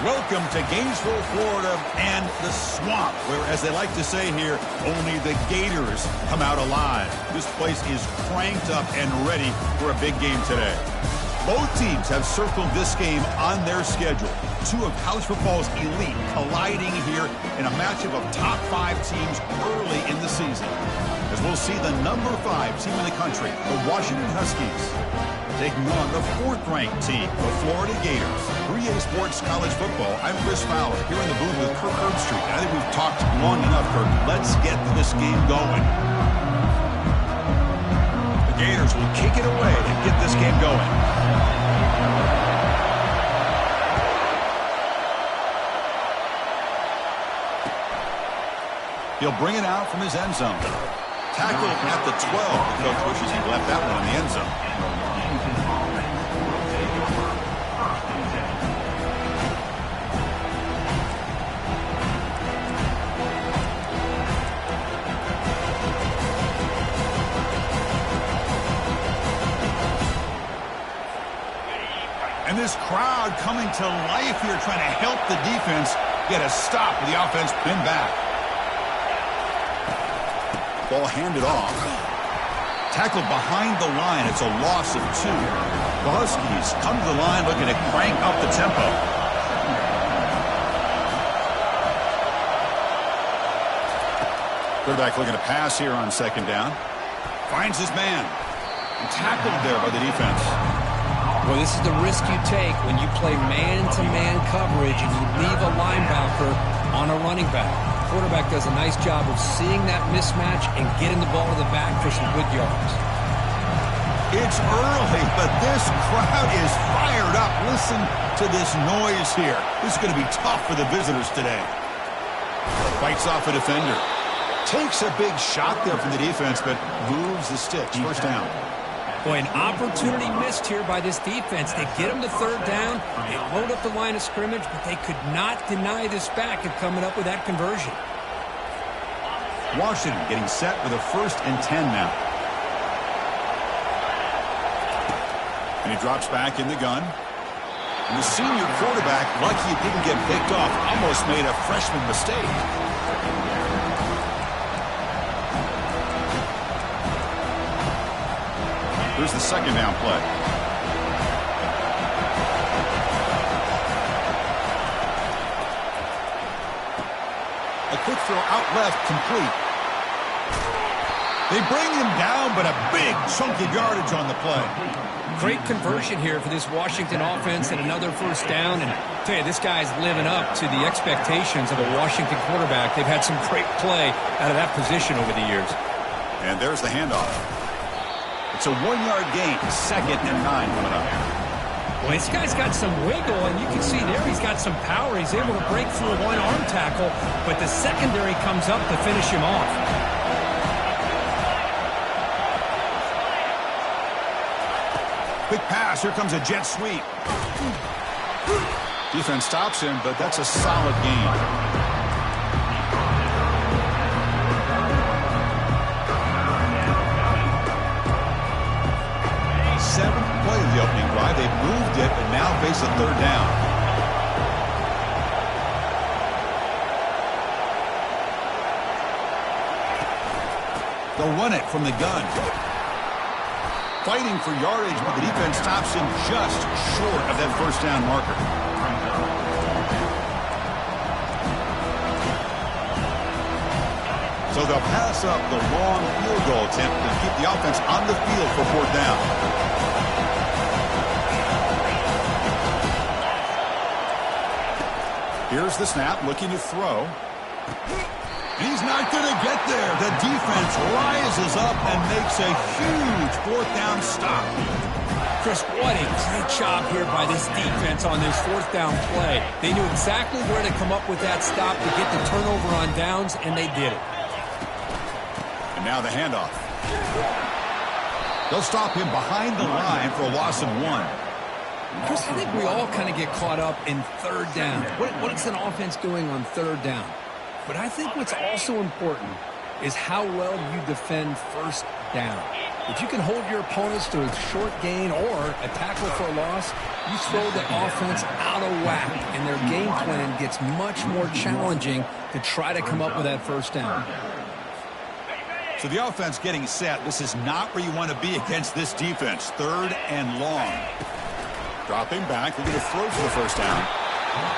Welcome to Gainesville, Florida, and the swamp, where, as they like to say here, only the Gators come out alive. This place is cranked up and ready for a big game today. Both teams have circled this game on their schedule. Two of college football's elite colliding here in a matchup of top 5 teams early in the season. As we'll see the number 5 team in the country, the Washington Huskies, taking on the 4th-ranked team, the Florida Gators. 3A Sports College Football, I'm Chris Fowler, here in the booth with Kirk Herbstreit. I think we've talked long enough, Kirk. Let's get this game going. The Gators will kick it away to get this game going. He'll bring it out from his end zone. Tackle at the 12. The coach wishes he left that one in the end zone. And this crowd coming to life here, trying to help the defense get a stop with the offense pinned back. Ball handed off. Tackled behind the line. It's a loss of 2. The Huskies come to the line looking to crank up the tempo. Quarterback looking to pass here on 2nd down. Finds his man. And tackled there by the defense. Well, this is the risk you take when you play man-to-man coverage and you leave a linebacker on a running back. Quarterback does a nice job of seeing that mismatch and getting the ball to the back for some good yards. It's early, but this crowd is fired up. Listen to this noise here. This is going to be tough for the visitors today. Fights off a defender. Takes a big shot there from the defense, but moves the sticks. 1st down. Boy, an opportunity missed here by this defense. They get them to 3rd down. They load up the line of scrimmage, but they could not deny this back of coming up with that conversion. Washington getting set with a 1st and 10 now. And he drops back in the gun. And the senior quarterback, lucky he didn't get picked off, almost made a freshman mistake. Here's the 2nd down play. A quick throw out left, complete. They bring him down, but a big chunk of yardage on the play. Great conversion here for this Washington offense and another 1st down. And I tell you, this guy's living up to the expectations of a Washington quarterback. They've had some great play out of that position over the years. And there's the handoff. It's a 1-yard gain, 2nd and 9 coming up. Well, this guy's got some wiggle, and you can see there he's got some power. He's able to break through a one-arm tackle, but the secondary comes up to finish him off. Quick pass. Here comes a jet sweep. Defense stops him, but that's a solid gain. 7th play of the opening drive. They've moved it, but now face a 3rd down. They'll run it from the gun. Fighting for yardage, but the defense stops him just short of that 1st down marker. So they'll pass up the long field goal attempt to keep the offense on the field for 4th down. Here's the snap, looking to throw. He's not going to get there. The defense rises up and makes a huge 4th down stop. Chris, what a great job here by this defense on this 4th down play. They knew exactly where to come up with that stop to get the turnover on downs, and they did it. And now the handoff. They'll stop him behind the line for a loss of 1. Chris, I think we all kind of get caught up in 3rd down. What is an offense doing on 3rd down? But I think what's also important is how well you defend 1st down. If you can hold your opponents to a short gain or a tackle for a loss, you throw the offense out of whack, and their game plan gets much more challenging to try to come up with that first down. So the offense getting set. This is not where you want to be against this defense. 3rd and long. Dropping back, looking to throw for the first down.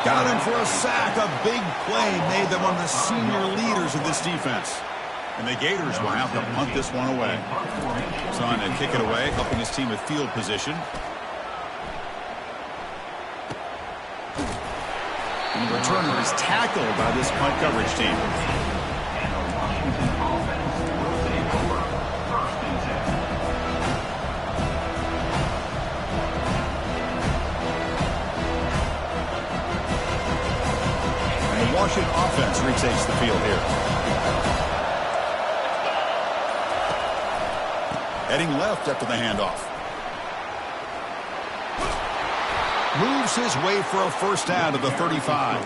Got him for a sack. A big play made them one of the senior leaders of this defense. And the Gators will have to punt this one away. Son to kick it away, helping his team with field position. And the returner is tackled by this punt coverage team. And the Washington offense retakes the field here. Heading left after the handoff. Moves his way for a first down to the 35.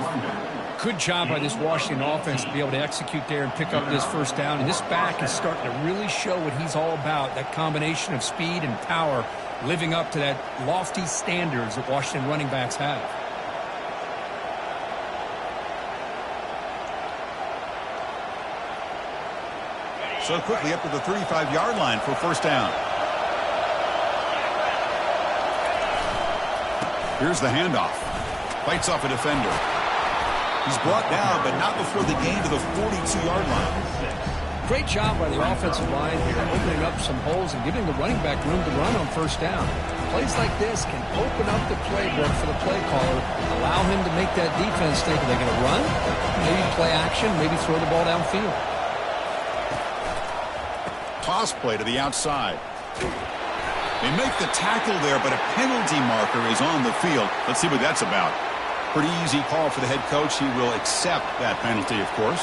Good job by this Washington offense to be able to execute there and pick up this first down. And this back is starting to really show what he's all about, that combination of speed and power, living up to that lofty standards that Washington running backs have. So quickly up to the 35-yard line for first down. Here's the handoff. Fights off a defender. He's brought down, but not before the gain to the 42-yard line. Great job by the offensive line here, opening up some holes and giving the running back room to run on first down. Plays like this can open up the playbook for the play caller, allow him to make that defense think, are they going to run? Maybe play action, maybe throw the ball downfield. Toss play to the outside. They make the tackle there, but a penalty marker is on the field. Let's see what that's about. Pretty easy call for the head coach. He will accept that penalty, of course.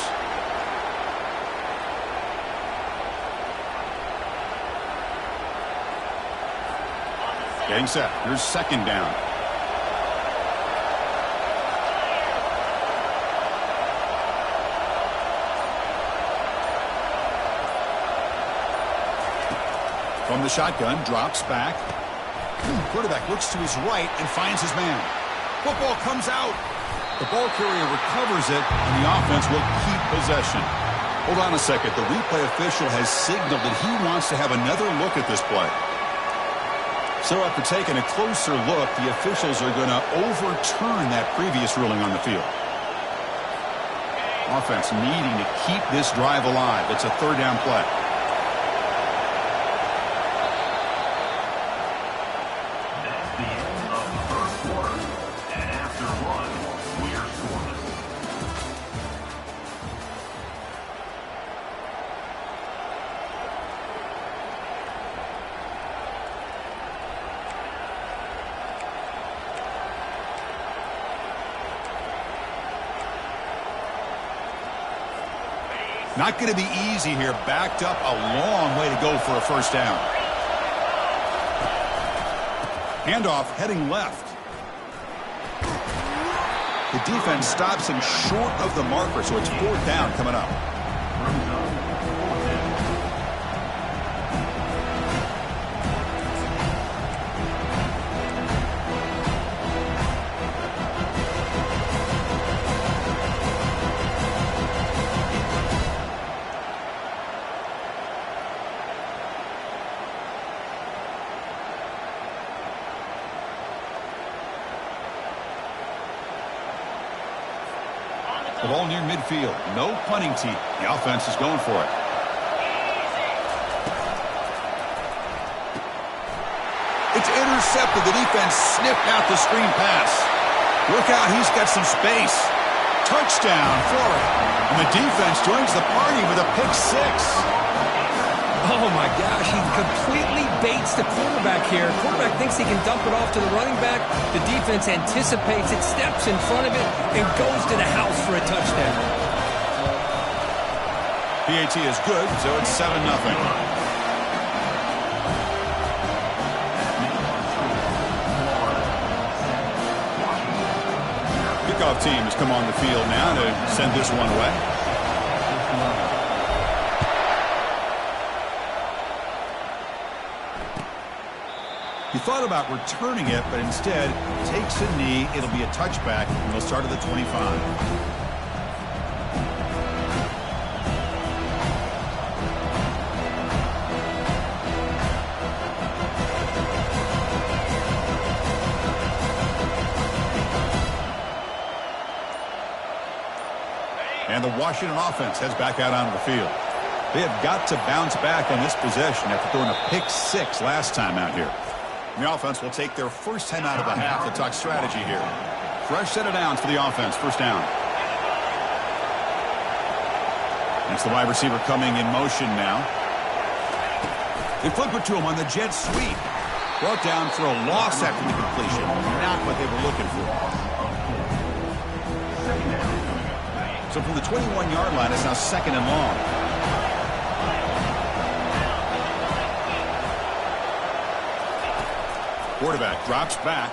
Getting set. Here's second down. From the shotgun, drops back. Quarterback looks to his right and finds his man. Football comes out. The ball carrier recovers it, and the offense will keep possession. Hold on a second. The replay official has signaled that he wants to have another look at this play. So after taking a closer look, the officials are going to overturn that previous ruling on the field. Offense needing to keep this drive alive. It's a third down play. Not going to be easy here. Backed up a long way to go for a first down. Handoff heading left. The defense stops him short of the marker, so it's fourth down coming up. The ball near midfield. No punting team. The offense is going for it. It's intercepted. The defense sniffed out the screen pass. Look out. He's got some space. Touchdown, Florida. And the defense joins the party with a pick six. Oh, my gosh. He completely baits the quarterback here. Quarterback thinks he can dump it off to the running back. The defense anticipates it, steps in front of it, and goes to the house for a touchdown. PAT is good, so it's 7-0. Kickoff team has come on the field now to send this one away. He thought about returning it, but instead takes a knee. It'll be a touchback, and they'll start at the 25. And the Washington offense heads back out onto the field. They have got to bounce back on this possession after throwing a pick-6 last time out here. And the offense will take their first time out of the half to talk strategy here. Fresh set of downs for the offense. First down. It's the wide receiver coming in motion now. They flip it to him on the jet sweep. Brought down for a loss after the completion. Not what they were looking for. So from the 21-yard line, it's now 2nd and long. Quarterback drops back.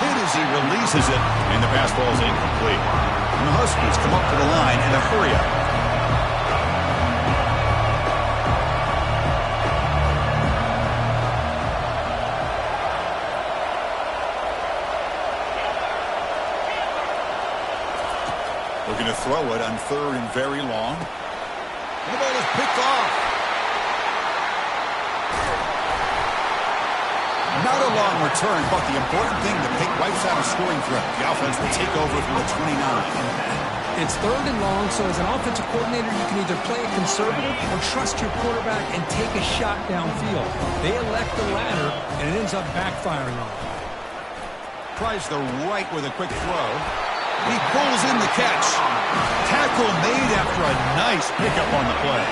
Hit as he releases it, and the pass ball is incomplete. And the Huskies come up to the line in a hurry-up. Looking to throw it on 3rd and very long. And the ball is picked off. Not a long return, but the important thing, the pick wipes out a scoring threat. The offense will take over from the 29. It's 3rd and long, so as an offensive coordinator, you can either play it conservative or trust your quarterback and take a shot downfield. They elect the latter, and it ends up backfiring on them. Tries the right with a quick throw. He pulls in the catch. Tackle made after a nice pickup on the play.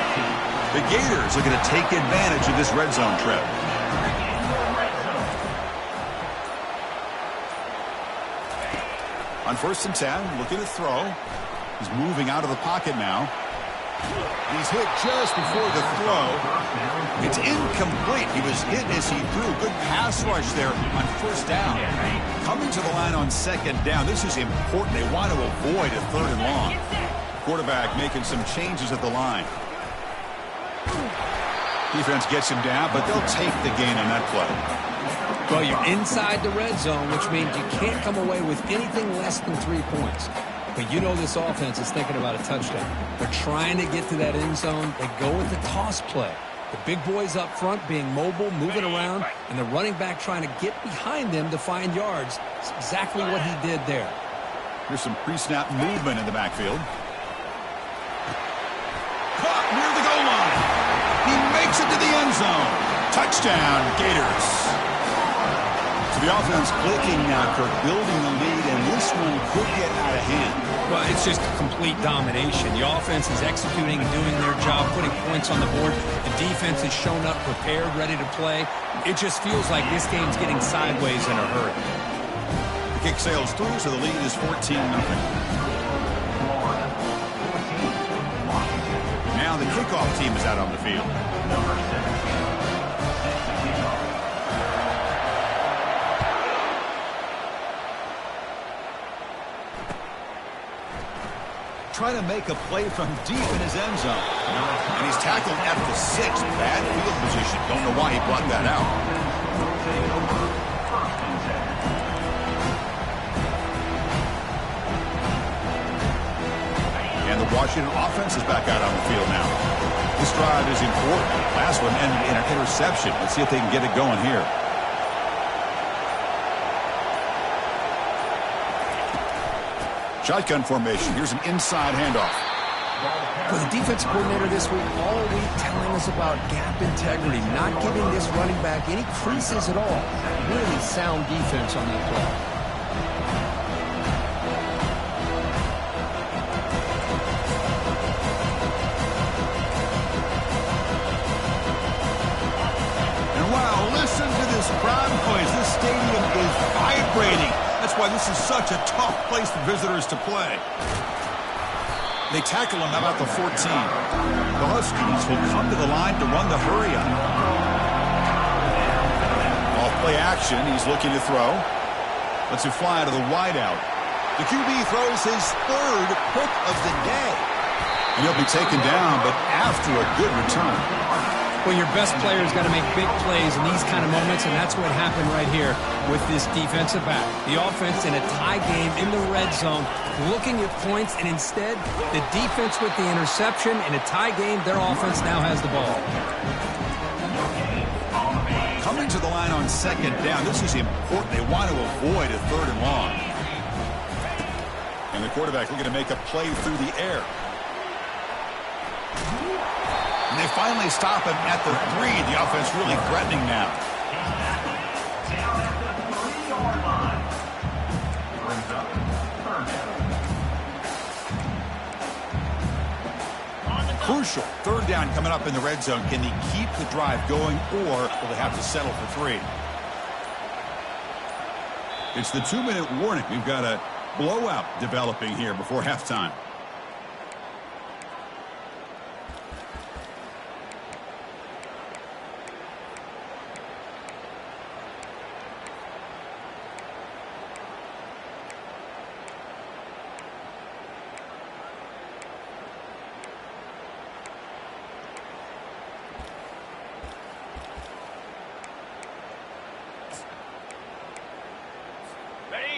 The Gators are going to take advantage of this red zone trip. On 1st and 10, looking to throw. He's moving out of the pocket now. He's hit just before the throw. It's incomplete. He was hit as he threw. Good pass rush there on 1st down. Coming to the line on 2nd down. This is important. They want to avoid a 3rd and long. Quarterback making some changes at the line. Defense gets him down, but they'll take the gain on that play. Well, you're inside the red zone, which means you can't come away with anything less than 3 points. But you know this offense is thinking about a touchdown. They're trying to get to that end zone. They go with the toss play. The big boys up front being mobile, moving around, and the running back trying to get behind them to find yards. It's exactly what he did there. Here's some pre-snap movement in the backfield. Caught near the goal line. He makes it to the end zone. Touchdown, Gators. So the offense clicking now, Kirk, building the lead, and this one could get out of hand. Well, it's just complete domination. The offense is executing and doing their job, putting points on the board. The defense has shown up prepared, ready to play. It just feels like this game's getting sideways in a hurry. The kick sails through, so the lead is 14-0. Now the kickoff team is out on the field. Trying to make a play from deep in his end zone. And he's tackled at the 6. Bad field position. Don't know why he blocked that out. And the Washington offense is back out on the field now. This drive is important. Last one ended in an interception. Let's see if they can get it going here. Shotgun formation. Here's an inside handoff. For the defensive coordinator this week, all week telling us about gap integrity, not giving this running back any creases at all. Really sound defense on that play. And wow, listen to this crowd noise. This stadium is vibrating. That's why this is such a tough place for visitors to play. They tackle him about the 14. The Huskies will come to the line to run the hurry-up. Off play action, he's looking to throw. Lets him fly out of the wideout. The QB throws his 3rd pick of the day. And he'll be taken down, but after a good return. Well, your best player's got to make big plays in these kind of moments, and that's what happened right here with this defensive back. The offense in a tie game in the red zone, looking at points, and instead, the defense with the interception. In a tie game, their offense now has the ball. Coming to the line on second down, this is important. They want to avoid a third and long. And the quarterback looking to make a play through the air. And they finally stop him at the 3. The offense really threatening now. Crucial third down coming up in the red zone. Can they keep the drive going, or will they have to settle for 3? It's the 2-minute warning. We've got a blowout developing here before halftime.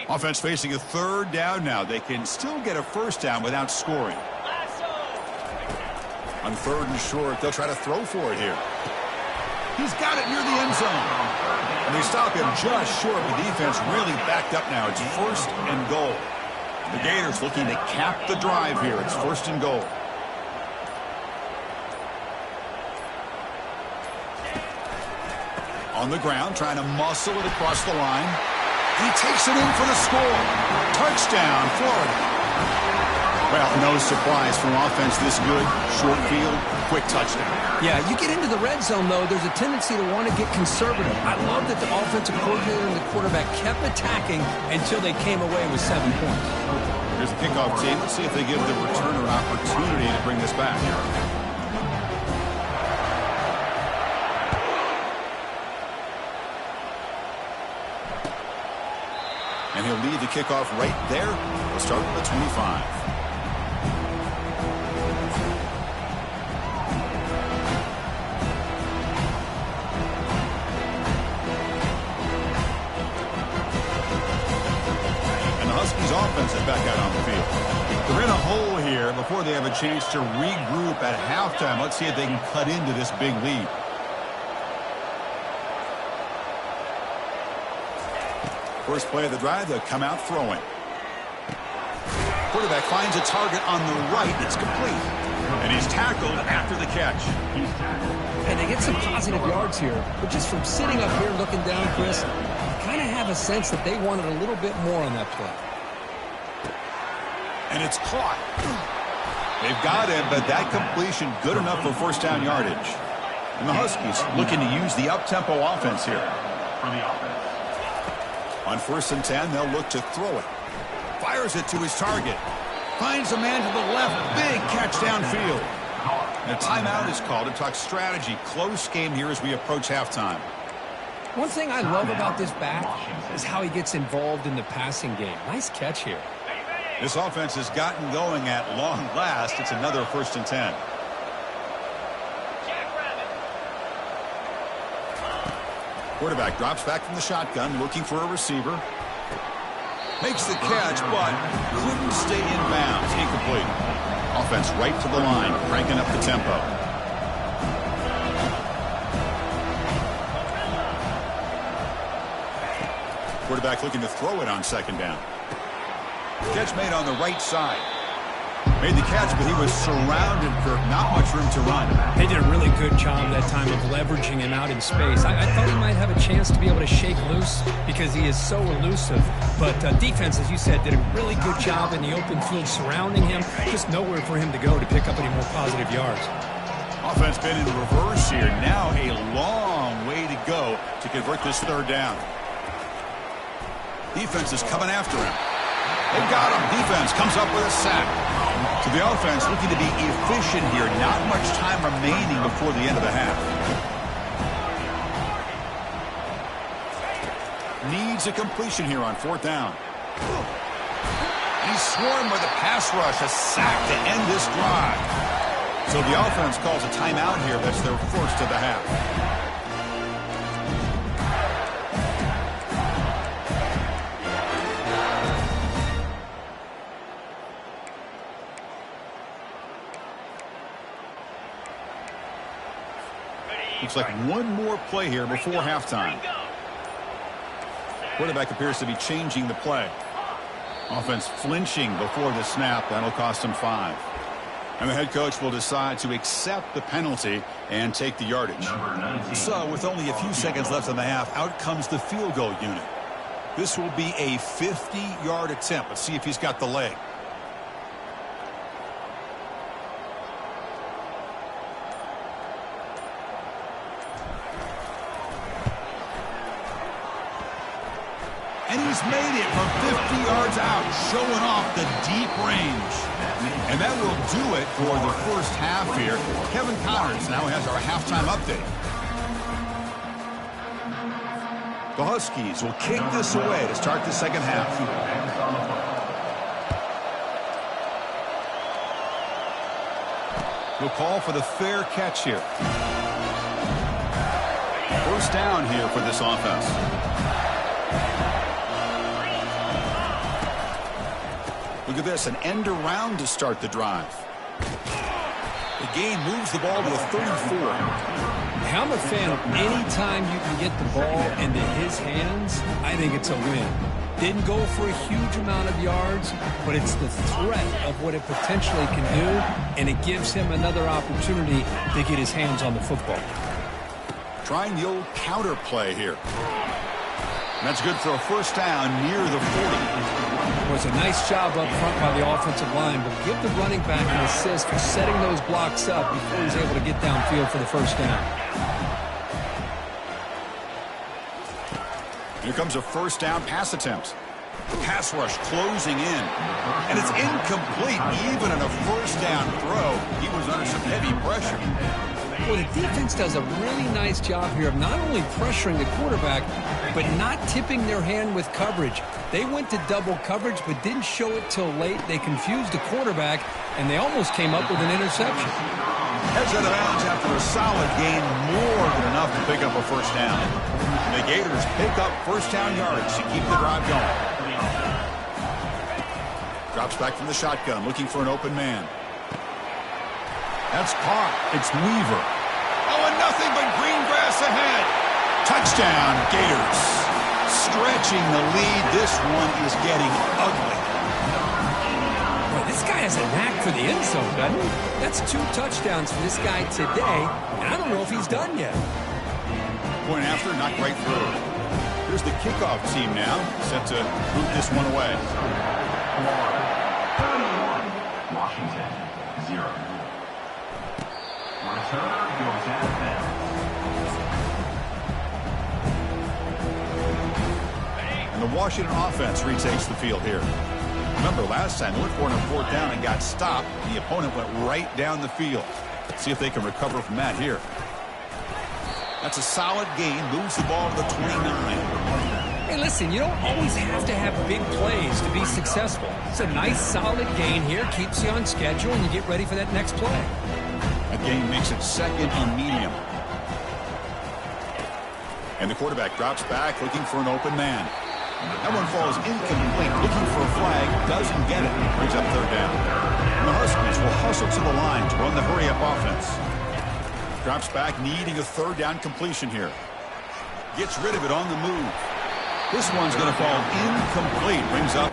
Offense facing a third down now. They can still get a first down without scoring. On third and short, they'll try to throw for it here. He's got it near the end zone. And they stop him just short. The defense really backed up now. It's first and goal. The Gators looking to cap the drive here. It's first and goal. On the ground, trying to muscle it across the line. He takes it in for the score. Touchdown, Florida. Well, no surprise from offense this good. Short field, quick touchdown. Yeah, you get into the red zone, though, there's a tendency to want to get conservative. I love that the offensive coordinator and the quarterback kept attacking until they came away with 7 points. Here's the kickoff team. Let's see if they give the returner an opportunity to bring this back. And he'll lead the kickoff right there. We'll start with the 25. And the Huskies offense is back out on the field. They're in a hole here before they have a chance to regroup at halftime. Let's see if they can cut into this big lead. First play of the drive, they'll come out throwing. Quarterback finds a target on the right. It's complete. And he's tackled after the catch. And they get some positive yards here. But just from sitting up here looking down, Chris, you kind of have a sense that they wanted a little bit more on that play. And it's caught. They've got him, but that completion good enough for first down yardage. And the Huskies looking to use the up-tempo offense here. On 1st and 10, they'll look to throw it. Fires it to his target. Finds a man to the left. Big catch downfield. And a timeout is called to talk strategy. Close game here as we approach halftime. One thing I love about this back is how he gets involved in the passing game. Nice catch here. This offense has gotten going at long last. It's another 1st and 10. Quarterback drops back from the shotgun, looking for a receiver. Makes the catch, but couldn't stay in bounds. Incomplete. Offense right to the line, cranking up the tempo. Quarterback looking to throw it on 2nd down. Catch made on the right side. Made the catch, but he was surrounded, Kirk. Not much room to run. They did a really good job that time of leveraging him out in space. I thought he might have a chance to be able to shake loose because he is so elusive. But defense, as you said, did a really good job in the open field surrounding him. Just nowhere for him to go to pick up any more positive yards. Offense been in reverse here. Now a long way to go to convert this 3rd down. Defense is coming after him. They've got him. Defense comes up with a sack. So the offense looking to be efficient here. Not much time remaining before the end of the half. Needs a completion here on 4th down. He's swarmed with a pass rush. A sack to end this drive. So the offense calls a timeout here. That's their first of the half. Looks like one more play here before halftime. Quarterback appears to be changing the play. Offense flinching before the snap. That'll cost him 5. And the head coach will decide to accept the penalty and take the yardage. So with only a few seconds left in the half, out comes the field goal unit. This will be a 50-yard attempt. Let's see if he's got the leg. And he's made it from 50 yards out, showing off the deep range. And that will do it for the first half here. Kevin Connors now has our halftime update. The Huskies will kick this away to start the second half. We'll call for the fair catch here. First down here for this offense. Look at this, an end around to start the drive. The gain moves the ball to the 34. I'm a fan of any time you can get the ball into his hands, I think it's a win. Didn't go for a huge amount of yards, but it's the threat of what it potentially can do, and it gives him another opportunity to get his hands on the football. Trying the old counter play here. And that's good for a first down near the 40. It was a nice job up front by the offensive line, but give the running back an assist for setting those blocks up before he's able to get downfield for the first down. Here comes a first down pass attempt. Pass rush closing in. And it's incomplete even on a first down throw. He was under some heavy pressure. Well, the defense does a really nice job here of not only pressuring the quarterback, but not tipping their hand with coverage. They went to double coverage, but didn't show it till late. They confused the quarterback, and they almost came up with an interception. Heads out of bounds after a solid gain, more than enough to pick up a first down. The Gators pick up first down yards to keep the drive going. Drops back from the shotgun, looking for an open man. That's caught. It's Weaver. Oh, and nothing but green grass ahead. Touchdown, Gators. Stretching the lead. This one is getting ugly. Well, this guy has a knack for the end zone, doesn't he? That's 2 touchdowns for this guy today, and I don't know if he's done yet. Point after, not quite through. Here's the kickoff team now, set to boot this one away. Washington, 0. Return goes out of bounds. And the Washington offense retakes the field here. Remember, last time they went for it on 4th down and got stopped. The opponent went right down the field. Let's see if they can recover from that here. That's a solid gain. Moves the ball to the 29. Hey, listen, you don't always have to have big plays to be successful. It's a nice, solid gain here. Keeps you on schedule, and you get ready for that next play. That gain makes it second and medium. And the quarterback drops back, looking for an open man. That one falls incomplete, looking for a flag, doesn't get it. Brings up 3rd down. And the Huskies will hustle to the line to run the hurry-up offense. Drops back, needing a 3rd down completion here. Gets rid of it on the move. This one's going to fall incomplete. Brings up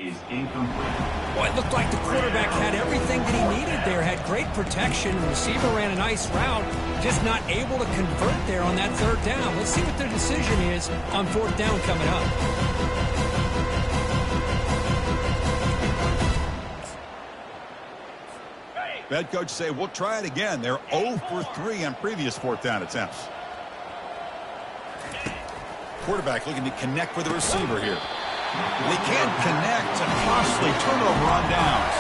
is incomplete. Boy, it looked like the quarterback had everything that he needed there. Had great protection. The receiver ran a nice route. Just not able to convert there on that third down. Let's see what their decision is on fourth down coming up. Head coach say, we'll try it again. They're 0 for 3 on previous fourth down attempts. Quarterback looking to connect with the receiver here. They can't connect. A costly turnover on downs.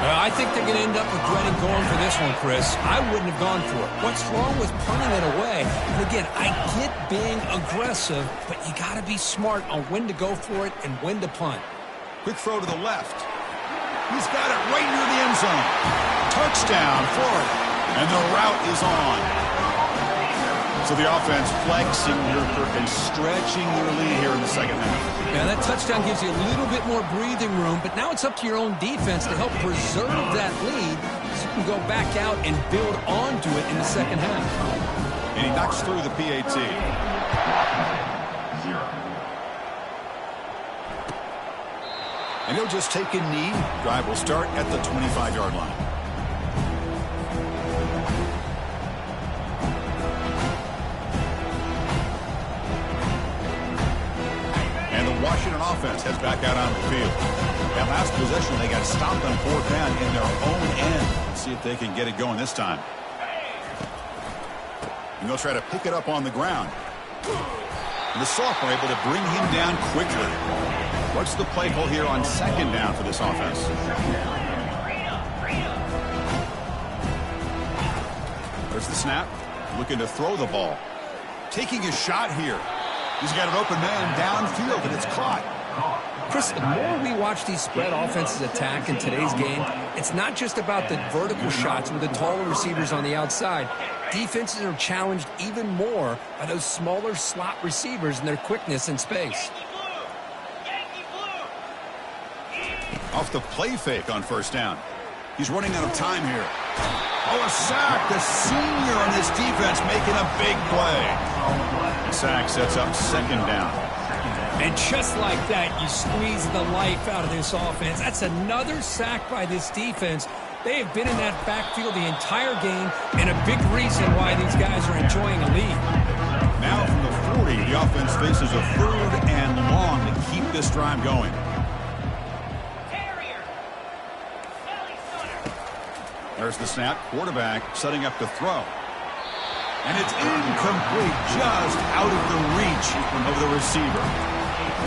I think they're going to end up regretting going for this one, Chris. I wouldn't have gone for it. What's wrong with punting it away? And again, I get being aggressive, but you got to be smart on when to go for it and when to punt. Quick throw to the left. He's got it right near the end zone. Touchdown, Florida. And the route is on. So the offense flexing and stretching their lead here in the second half. Yeah, that touchdown gives you a little bit more breathing room, but now it's up to your own defense to help preserve that lead so you can go back out and build onto it in the second half. And he knocks through the PAT. 0. And he'll just take a knee. Drive will start at the 25-yard line. And the Washington offense heads back out onto the field. That last possession, they got stopped on fourth down in their own end. Let's see if they can get it going this time. And they'll try to pick it up on the ground. And the sophomore able to bring him down quickly. What's the play call here on second down for this offense? There's the snap. Looking to throw the ball. Taking a shot here. He's got an open man downfield, and it's caught. Chris, the more we watch these spread offenses attack in today's game, it's not just about the vertical shots with the taller receivers on the outside. Defenses are challenged even more by those smaller slot receivers and their quickness in space. Off the play fake on first down. He's running out of time here. Oh, a sack. The senior on this defense making a big play. The sack sets up second down. And just like that, you squeeze the life out of this offense. That's another sack by this defense. They have been in that backfield the entire game, and a big reason why these guys are enjoying a lead. Now from the 40, the offense faces a third and long to keep this drive going. There's the snap. Quarterback setting up to throw. And it's incomplete, just out of the reach of the receiver.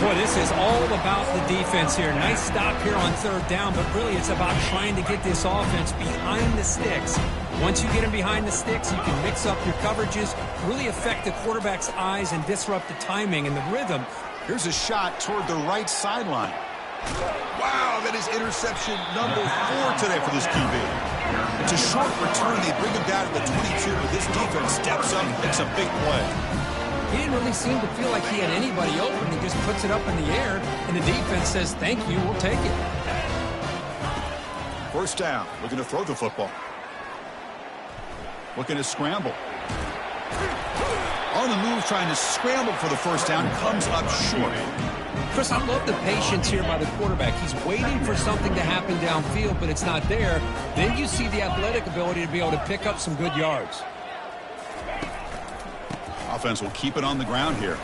Boy, this is all about the defense here. Nice stop here on third down, but really it's about trying to get this offense behind the sticks. Once you get them behind the sticks, you can mix up your coverages, really affect the quarterback's eyes and disrupt the timing and the rhythm. Here's a shot toward the right sideline. Wow, that is interception number 4 today for this QB. It's a short return. They bring him down to the 22, but this defense steps up and makes a big play. He didn't really seem to feel like he had anybody open. He just puts it up in the air, and the defense says, thank you, we'll take it. First down, looking to throw the football. Looking to scramble. On the move, trying to scramble for the first down, comes up short. Chris, I love the patience here by the quarterback. He's waiting for something to happen downfield, but it's not there. Then you see the athletic ability to be able to pick up some good yards. Offense will keep it on the ground here.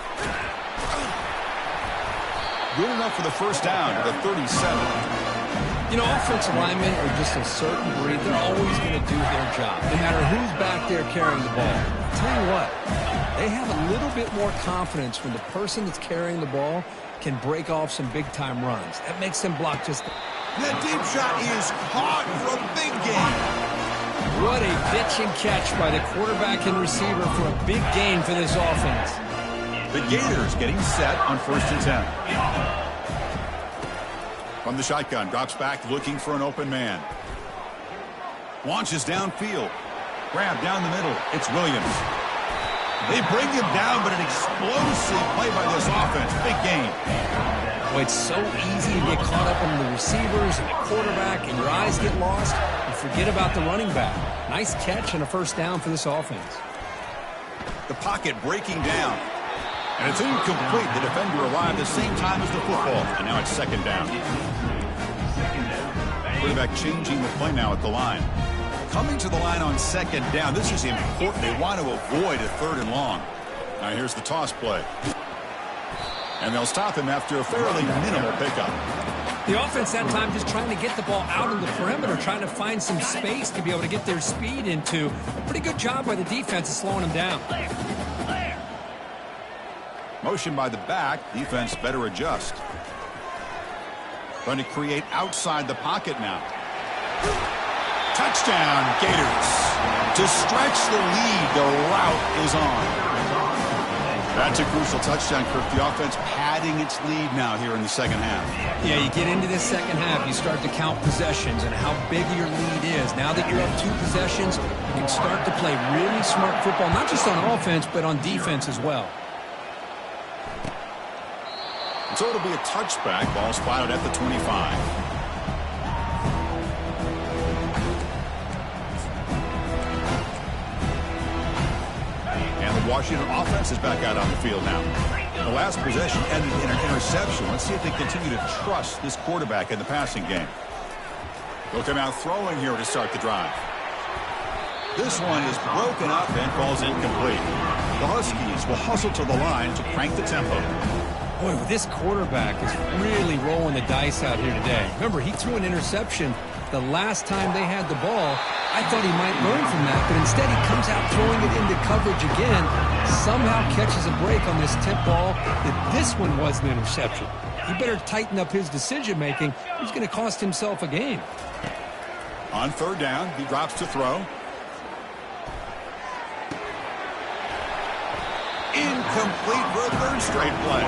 Good enough for the first down at the 37. You know, offensive linemen are just a certain breed. They're always going to do their job, no matter who's back there carrying the ball. I'll tell you what, they have a little bit more confidence when the person that's carrying the ball can break off some big-time runs. That makes them block just... That deep shot is caught for a big gain. What a pitch and catch by the quarterback and receiver for a big gain for this offense. The Gators getting set on 1st and 10. From the shotgun, drops back looking for an open man. Launches downfield. Grab down the middle. It's Williams. They bring him down, but an explosive play by this offense. Big gain. Well, it's so easy to get caught up in the receivers and the quarterback, and your eyes get lost. You forget about the running back. Nice catch and a first down for this offense. The pocket breaking down. And it's incomplete. The defender arrived the same time as the football. And now it's second down. Quarterback changing the play now at the line. Coming to the line on second down. This is important. They want to avoid a third and long. Now here's the toss play. And they'll stop him after a fairly minimal pickup. The offense that time just trying to get the ball out of the perimeter, trying to find some space to be able to get their speed into. A pretty good job by the defense of slowing them down. Motion by the back. Defense better adjust. Trying to create outside the pocket now. Touchdown, Gators. To stretch the lead, the route is on. That's a crucial touchdown, Kirk. The offense padding its lead now here in the second half. Yeah, you get into this second half, you start to count possessions and how big your lead is. Now that you're up 2 possessions, you can start to play really smart football, not just on offense, but on defense as well. And so it'll be a touchback. Ball spotted at the 25. Washington offense is back out on the field now. The last possession ended in an interception. Let's see if they continue to trust this quarterback in the passing game. They'll come out throwing here to start the drive. This one is broken up and falls incomplete. The Huskies will hustle to the line to crank the tempo. Boy, this quarterback is really rolling the dice out here today. Remember, he threw an interception the last time they had the ball. I thought he might learn from that, but instead he comes out throwing it into coverage again, somehow catches a break on this tip ball. That this one was an interception. He better tighten up his decision-making. He's going to cost himself a game. On third down, he drops to throw. Incomplete for a third straight play.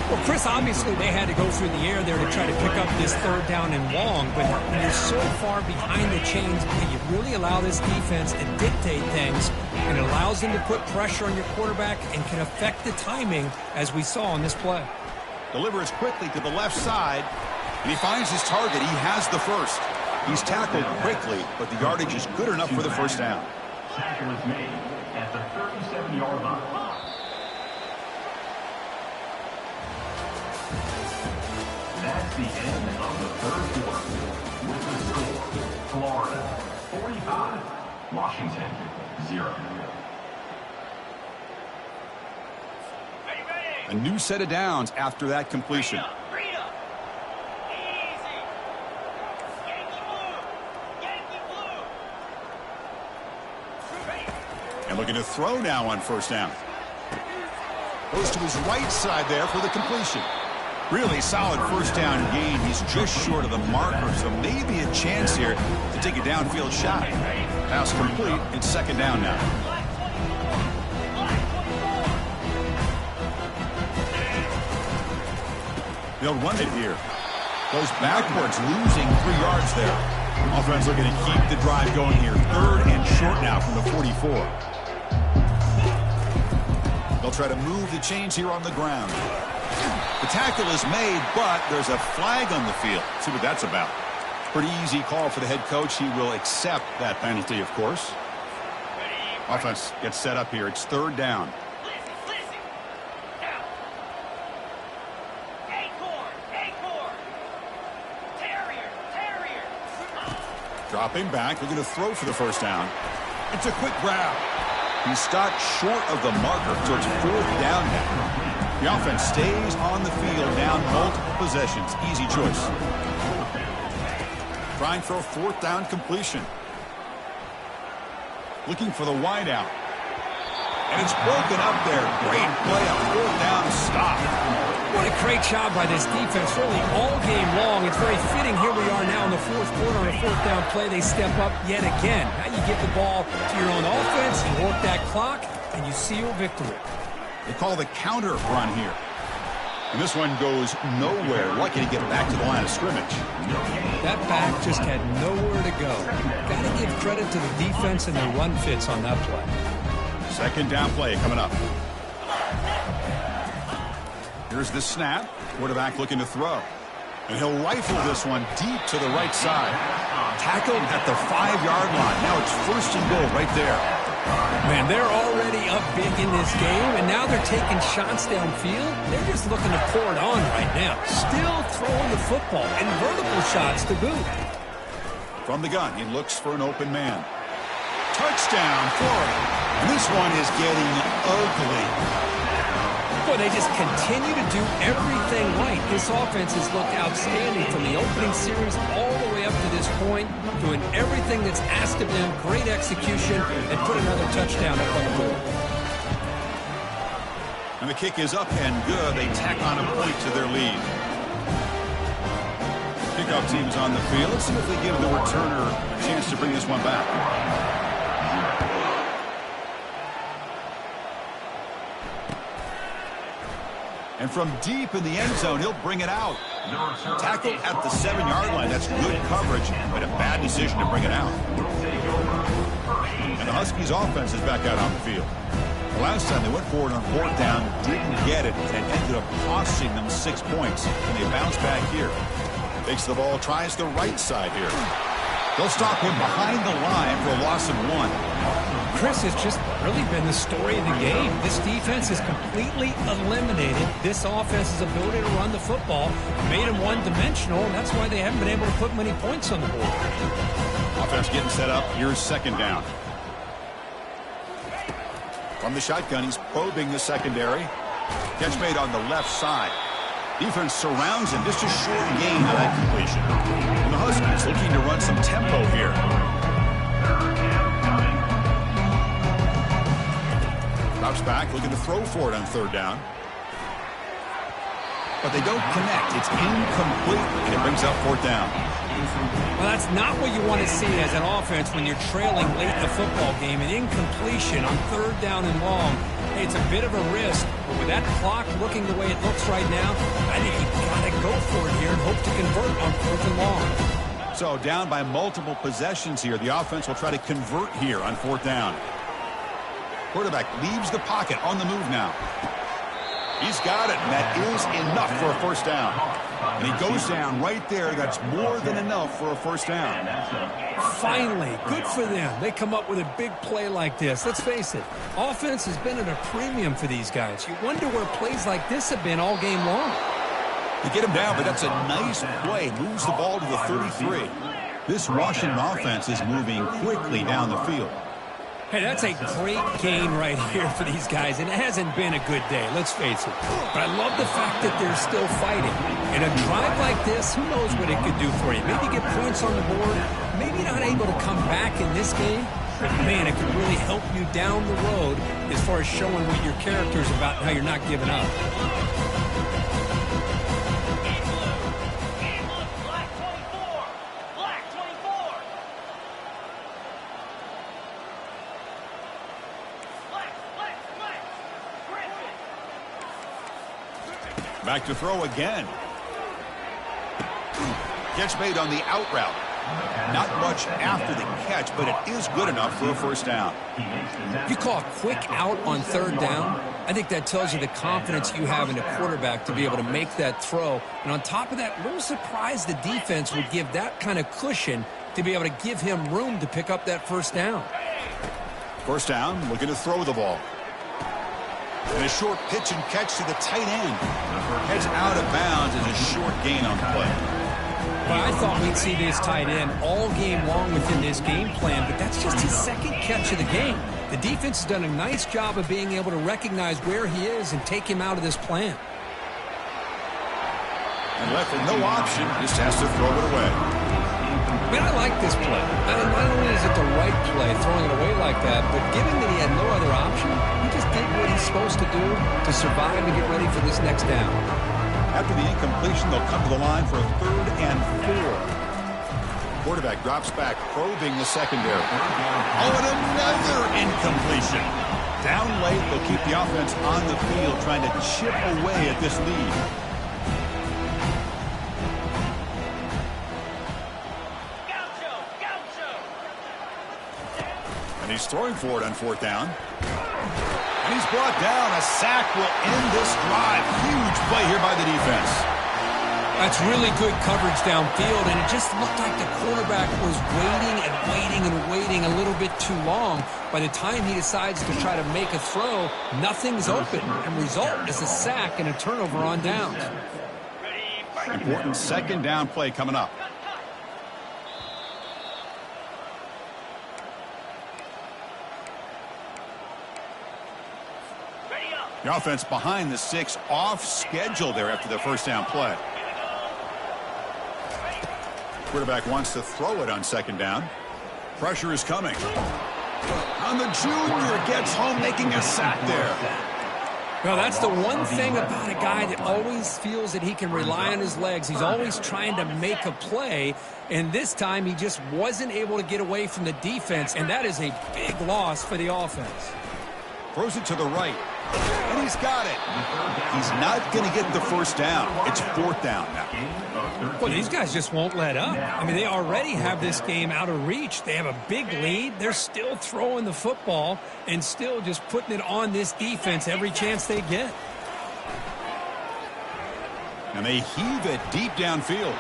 Well, Chris, obviously they had to go through the air there to try to pick up this third down and long, but when you're so far behind the chains, you really allow this defense to dictate things, and it allows them to put pressure on your quarterback and can affect the timing, as we saw on this play. Delivers quickly to the left side, and he finds his target. He has the first. He's tackled quickly, but the yardage is good enough for the first down. Tackle is made at the 37-yard line. That's the end of the third quarter. With the score, Florida 45, Washington 0. A new set of downs after that completion. And looking to throw now on first down. Goes to his right side there for the completion. Really solid first down gain. He's just short of the marker, so maybe a chance here to take a downfield shot. Pass complete. It's second down now. They'll run it here. Goes backwards, losing 3 yards there. Offense looking to keep the drive going here. Third and short now from the 44. They'll try to move the chains here on the ground. The tackle is made, but there's a flag on the field. See what that's about. Pretty easy call for the head coach. He will accept that penalty, of course. Offense gets set up here. It's third down. Dropping back. They're going to throw for the first down. It's a quick grab. He stopped short of the marker, so it's fourth down now. The offense stays on the field down multiple possessions. Easy choice. Trying for a fourth down completion. Looking for the wideout. And it's broken up there. Great play, a fourth down stop. What a great job by this defense, really all game long. It's very fitting. Here we are now in the fourth quarter on a fourth down play. They step up yet again. Now you get the ball to your own offense, you work that clock, and you seal victory. They call the counter run here. And this one goes nowhere. Lucky to get back to the line of scrimmage. That back just had nowhere to go. Got to give credit to the defense and their run fits on that play. Second down play coming up. Here's the snap. Quarterback looking to throw. And he'll rifle this one deep to the right side. Tackled at the 5-yard line. Now it's first and goal right there. Man, they're already up big in this game, and now they're taking shots downfield. They're just looking to pour it on right now. Still throwing the football, and vertical shots to boot. From the gun, he looks for an open man. Touchdown, Florida. And this one is getting ugly. Boy, they just continue to do everything right. This offense has looked outstanding from the opening series all the way up to this point, doing everything that's asked of them, great execution, and put another touchdown up on the board. And the kick is up and good. They tack on a point to their lead. Kickoff team's on the field. Let's see if they give the returner a chance to bring this one back. And from deep in the end zone, he'll bring it out. Tackle at the 7-yard line. That's good coverage, but a bad decision to bring it out. And the Huskies' offense is back out on the field. The last time they went forward on 4th down, didn't get it, and ended up costing them 6 points. And they bounce back here. Takes the ball, tries the right side here. They'll stop him behind the line for a loss of 1. Chris, has just really been the story of the game. This defense has completely eliminated this offense's ability to run the football, made them one-dimensional, and that's why they haven't been able to put many points on the board. Offense getting set up. Here's 2nd down. From the shotgun, he's probing the secondary. Catch made on the left side. Defense surrounds him. Just a short gain on that completion. And the Huskies looking to run some tempo here. Drops back, looking to throw for it on 3rd down. But they don't connect. It's incomplete, and it brings up 4th down. Well, that's not what you want to see as an offense when you're trailing late in the football game. An incompletion on 3rd down and long. Hey, it's a bit of a risk, but with that clock looking the way it looks right now, I think you've got to go for it here and hope to convert on 4th and long. So down by multiple possessions here. The offense will try to convert here on 4th down. Quarterback leaves the pocket on the move now. He's got it, and that is enough for a 1st down. And he goes down right there. That's more than enough for a 1st down. Finally, good for them. They come up with a big play like this. Let's face it, offense has been at a premium for these guys. You wonder where plays like this have been all game long. They get him down, but that's a nice play. Moves the ball to the 33. This Washington offense is moving quickly down the field. Hey, that's a great gain right here for these guys, and it hasn't been a good day, let's face it. But I love the fact that they're still fighting. In a drive like this, who knows what it could do for you? Maybe get points on the board, maybe not able to come back in this game, but man, it could really help you down the road as far as showing what your character's about and how you're not giving up. Back to throw again. Catch made on the out route. Not much after the catch, but it is good enough for a 1st down. You call a quick out on 3rd down. I think that tells you the confidence you have in a quarterback to be able to make that throw. And on top of that, a little surprised the defense would give that kind of cushion to be able to give him room to pick up that 1st down. 1st down, looking to throw the ball. And a short pitch and catch to the tight end. Heads out of bounds as a short gain on the play. Well, I thought we'd see this tight end all game long within this game plan, but that's just his 2nd catch of the game. The defense has done a nice job of being able to recognize where he is and take him out of this plan. And left with no option, just has to throw it away. Man, I like this play. Not only is it the right play, throwing it away like that, but given that he had no other option, he just did what he's supposed to do to survive and get ready for this next down. After the incompletion, they'll come to the line for a 3rd and 4. Quarterback drops back, probing the secondary. Oh, and another incompletion. Down late, they'll keep the offense on the field, trying to chip away at this lead. And he's throwing for it on 4th down. And he's brought down. A sack will end this drive. Huge play here by the defense. That's really good coverage downfield, and it just looked like the quarterback was waiting a little bit too long. By the time he decides to try to make a throw, nothing's open, and result is a sack and a turnover on downs. Important second down play coming up. The offense behind the 6, off schedule there after the first down play. Quarterback wants to throw it on second down. Pressure is coming. And the junior gets home, making a sack there. Well, that's the one thing about a guy that always feels that he can rely on his legs. He's always trying to make a play, and this time he just wasn't able to get away from the defense, and that is a big loss for the offense. Throws it to the right, and he's got it. He's not going to get the first down. It's fourth down now. Well, these guys just won't let up. I mean, they already have this game out of reach. They have a big lead. They're still throwing the football and still just putting it on this defense every chance they get. And they heave it deep downfield.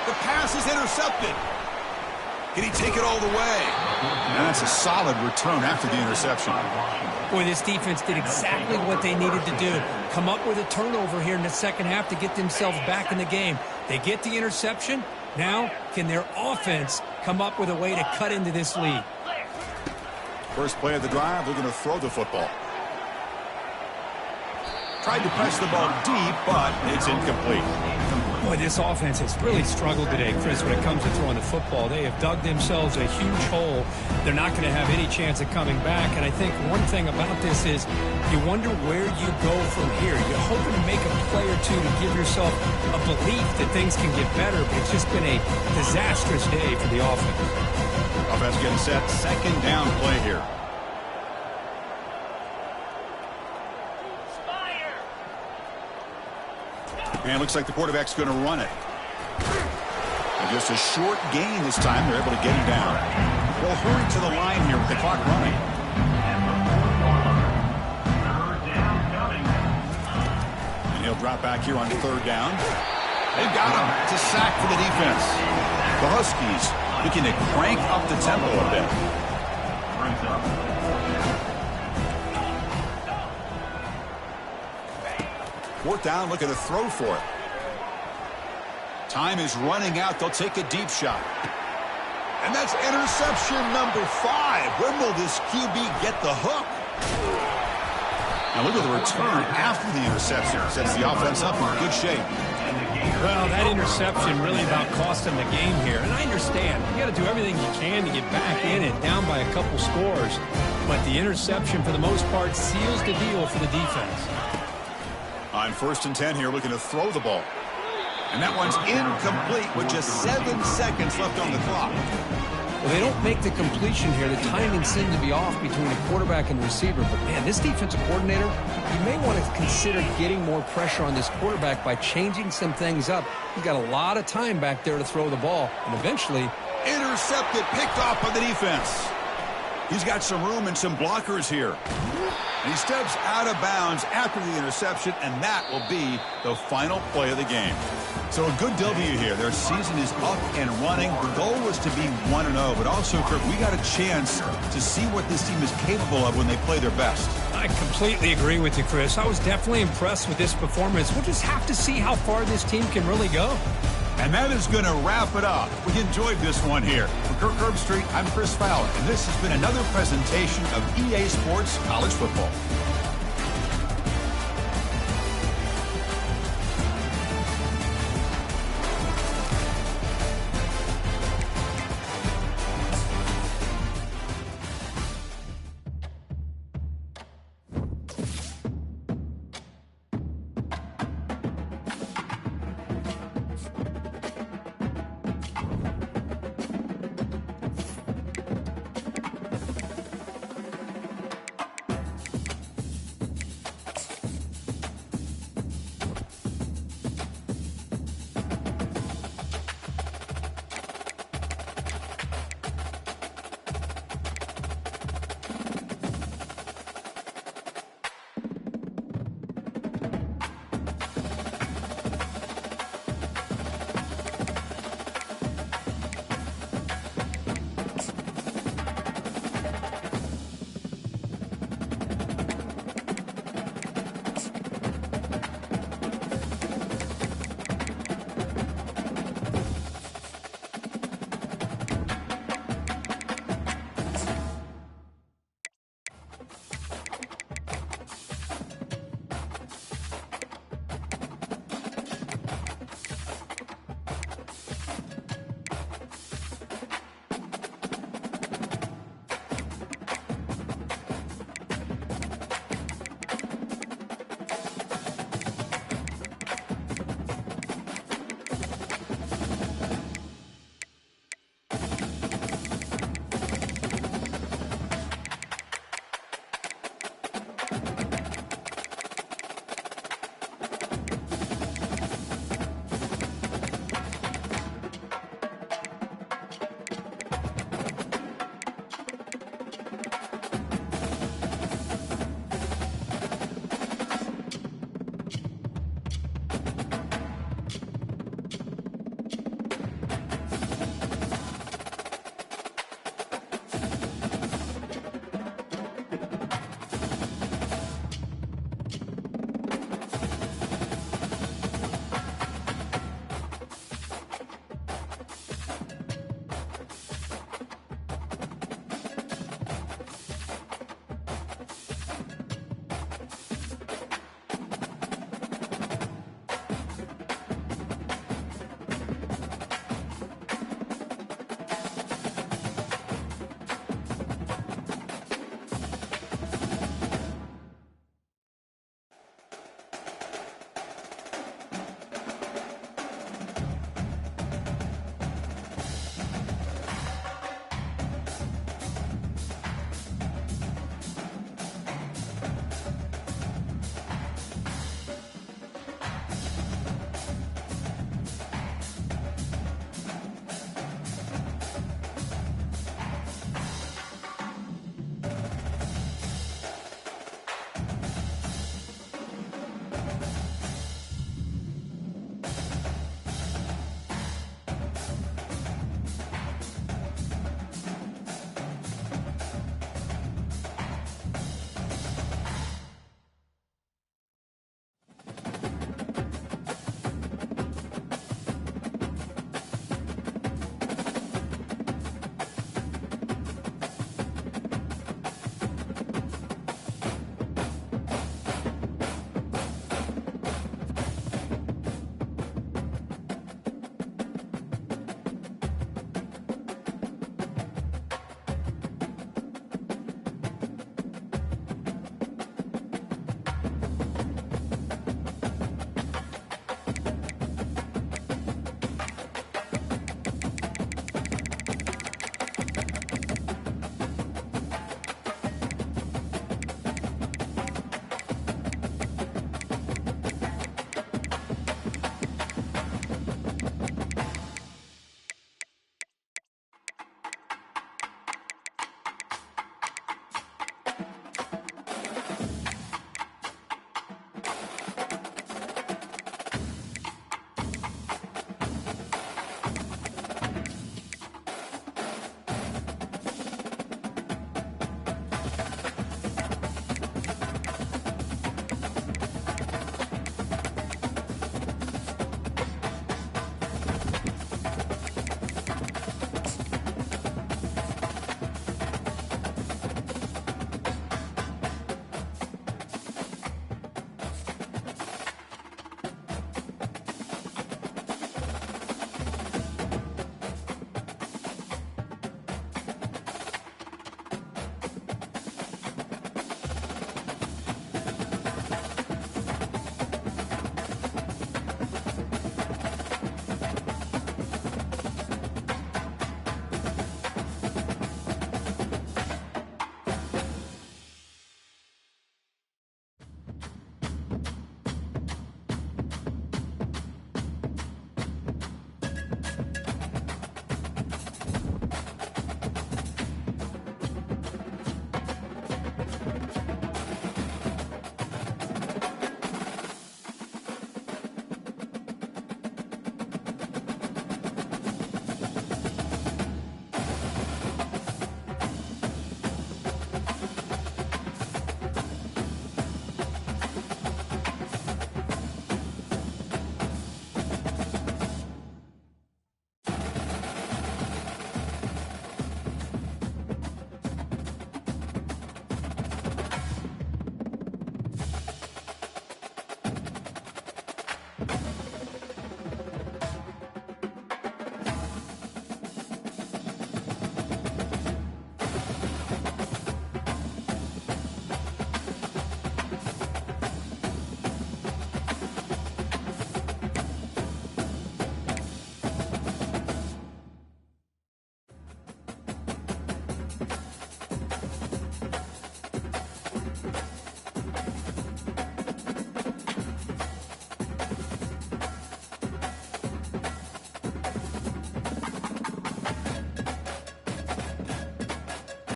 The pass is intercepted. Can he take it all the way? And that's a solid return after the interception. Boy, this defense did exactly what they needed to do. Come up with a turnover here in the second half to get themselves back in the game. They get the interception. Now, can their offense come up with a way to cut into this lead? First play of the drive, they're going to throw the football. Tried to press the ball deep, but it's incomplete. Boy, this offense has really struggled today, Chris, when it comes to throwing the football. They have dug themselves a huge hole. They're not going to have any chance of coming back. And I think one thing about this is you wonder where you go from here. You're hoping to make a play or two to give yourself a belief that things can get better, but it's just been a disastrous day for the offense. Offense getting set. Second down play here. And looks like the quarterback's going to run it. And just a short gain this time. They're able to get him down. They'll hurry to the line here with the clock running. And he'll drop back here on third down. They've got him. It's a sack for the defense. The Huskies looking to crank up the tempo a bit. Fourth down, looking to throw for it. Time is running out. They'll take a deep shot. And that's interception number 5. When will this QB get the hook? Now look at the return after the interception. Sets the offense up in good shape. Well, that interception really about cost them the game here. And I understand. You got to do everything you can to get back in it, down by a couple scores. But the interception, for the most part, seals the deal for the defense. On 1st and 10 here, looking to throw the ball. And that one's incomplete with just 7 seconds left on the clock. Well, they don't make the completion here. The timing seemed to be off between the quarterback and receiver. But, man, this defensive coordinator, you may want to consider getting more pressure on this quarterback by changing some things up. He's got a lot of time back there to throw the ball. And eventually, intercepted, picked off by the defense. He's got some room and some blockers here. And he steps out of bounds after the interception, and that will be the final play of the game. So a good W here. Their season is up and running. The goal was to be 1-0, but also, Kirk, we got a chance to see what this team is capable of when they play their best. I completely agree with you, Chris. I was definitely impressed with this performance. We'll just have to see how far this team can really go. And that is going to wrap it up. We enjoyed this one here. For Kirk Herbstreit, I'm Chris Fowler, and this has been another presentation of EA Sports College Football.